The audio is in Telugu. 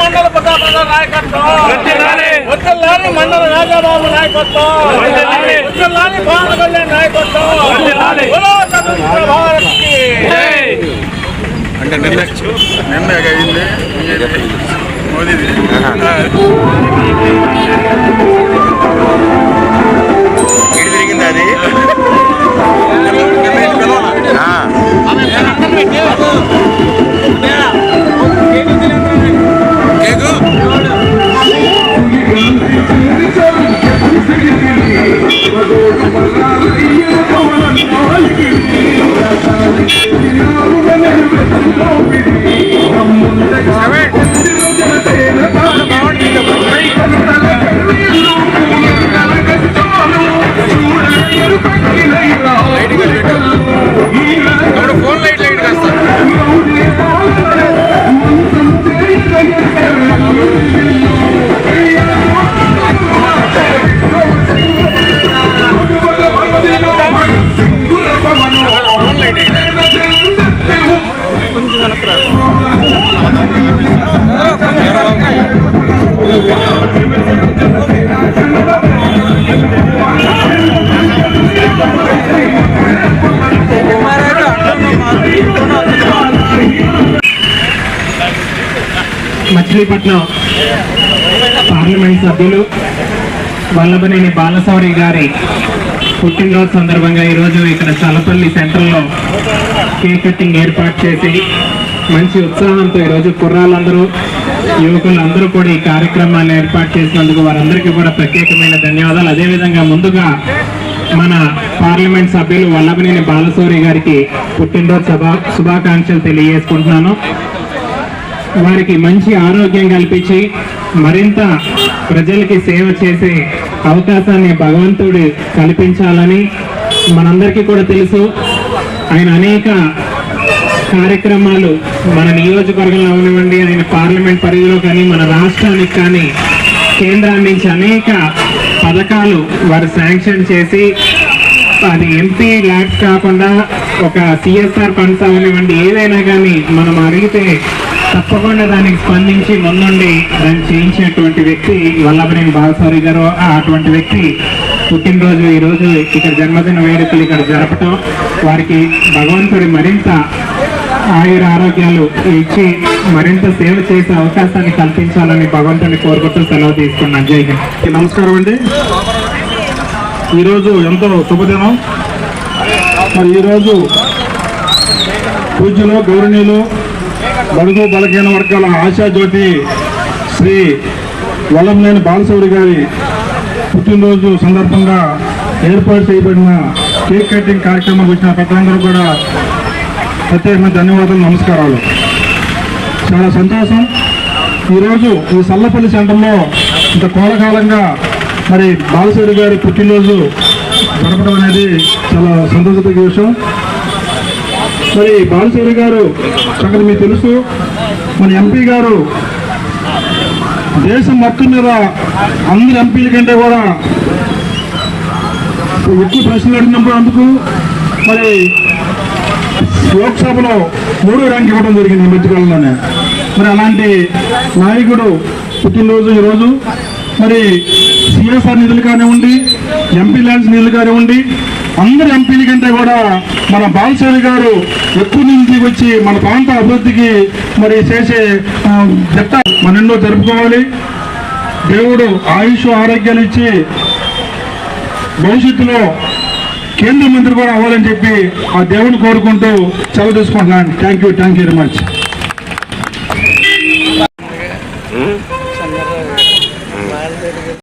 మండల ప్రతాప నాయకత్వం, మండల రాజాబాబు నాయకత్వం, పవన్ కళ్యాణ్ నాయకత్వం. అంటే నిన్న అయింది మోదీది. ఇటు తిరిగింది అది. ఫోన్ లైట్ లైట్ కాస్త మచిలీపట్నం పార్లమెంట్ సభ్యులు వల్లభనేని బాలశౌరి గారి పుట్టినరోజు సందర్భంగా ఈరోజు ఇక్కడ చల్లపల్లి సెంటర్లో కేక్ కటింగ్ ఏర్పాటు చేసి మంచి ఉత్సాహంతో ఈరోజు కుర్రాళ్ళందరూ యువకులందరూ కూడా ఈ కార్యక్రమాన్ని ఏర్పాటు చేసినందుకు వారందరికీ కూడా ప్రత్యేకమైన ధన్యవాదాలు. అదేవిధంగా ముందుగా మన పార్లమెంట్ సభ్యులు వల్లభనేని బాలశౌరి గారికి పుట్టినరోజు శుభాకాంక్షలు తెలియజేసుకుంటున్నాను. వారికి మంచి ఆరోగ్యం కల్పించి మరింత ప్రజలకి సేవ చేసే అవకాశాన్ని భగవంతుడు కల్పించాలని మనందరికీ కూడా తెలుసు. ఆయన అనేక కార్యక్రమాలు మన నియోజకవర్గంలో అవనివ్వండి, ఆయన పార్లమెంట్ పరిధిలో కానీ మన రాష్ట్రానికి కానీ కేంద్రం నుంచి అనేక పథకాలు వారు శాంక్షన్ చేసి, అది ఎంపీ ల్యాబ్స్ కాకుండా ఒక సిఎస్ఆర్ ఫండ్స్ అవనివ్వండి, ఏదైనా కానీ మనం అడిగితే తప్పకుండా దానికి స్పందించి ముందుండి దాన్ని చేయించేటువంటి వ్యక్తి వల్లభనేని బాలశౌరి గారు. అటువంటి వ్యక్తి పుట్టినరోజు ఈరోజు ఇక్కడ జన్మదిన వేడుకలు ఇక్కడ జరపటం, వారికి భగవంతుడి మరింత ఆయుర ఆరోగ్యాలు ఇచ్చి మరింత సేవ చేసే అవకాశాన్ని కల్పించాలని భగవంతుని కోరుకుంటూ సెలవు తీసుకున్నాను. జై హింద్. నమస్కారం అండి. ఈరోజు ఎంతో శుభదినం. మరి ఈరోజు పూజ్యులు గౌరవనీయులు బడుగు బలహీన వర్గాల ఆశాజ్యోతి శ్రీ వల్లభనేని బాలశౌరి గారి పుట్టినరోజు సందర్భంగా ఏర్పాటు చేయబడిన కేక్ కటింగ్ కార్యక్రమానికి వచ్చిన పెద్దలందరూ కూడా ప్రత్యేకమైన ధన్యవాదాలు, నమస్కారాలు. చాలా సంతోషం. ఈరోజు ఈ చల్లపల్లి సెంటర్లో ఇంత కోలాహలంగా మరి బాలశౌరి గారి పుట్టినరోజు జరపడం అనేది చాలా సంతోషదగ్గ విషయం. మరి బాలశౌరి గారు సంగతి మీకు తెలుసు. మన ఎంపీ గారు దేశం మొత్తం మీద అందరి ఎంపీల కంటే కూడా ఎక్కువ ప్రశ్నలు అడిగినప్పుడు అందుకు మరి లోక్సభలో 3వ ర్యాంక్ ఇవ్వడం జరిగింది ఈ మధ్యకాలంలోనే. మరి అలాంటి నాయకుడు పుట్టినరోజు ఈరోజు. మరి సిఎస్ఆర్ నిధులు కానివ్వండి, ఎంపీ ల్యాండ్స్ నిధులు కానివ్వండి, అందరి ఎంపీల కంటే కూడా మన బాలశౌరి గారు ఎక్కువ నిధులు వచ్చి మన ప్రాంత అభివృద్ధికి మరి చేసే జట్ట మన ఎన్నో జరుపుకోవాలి. దేవుడు ఆయుష్ ఆరోగ్యాలు ఇచ్చి భవిష్యత్తులో కేంద్ర మంత్రి కూడా అవ్వాలని చెప్పి ఆ దేవుని కోరుకుంటూ సెలవు తీసుకుంటున్నాను. Thank you very much.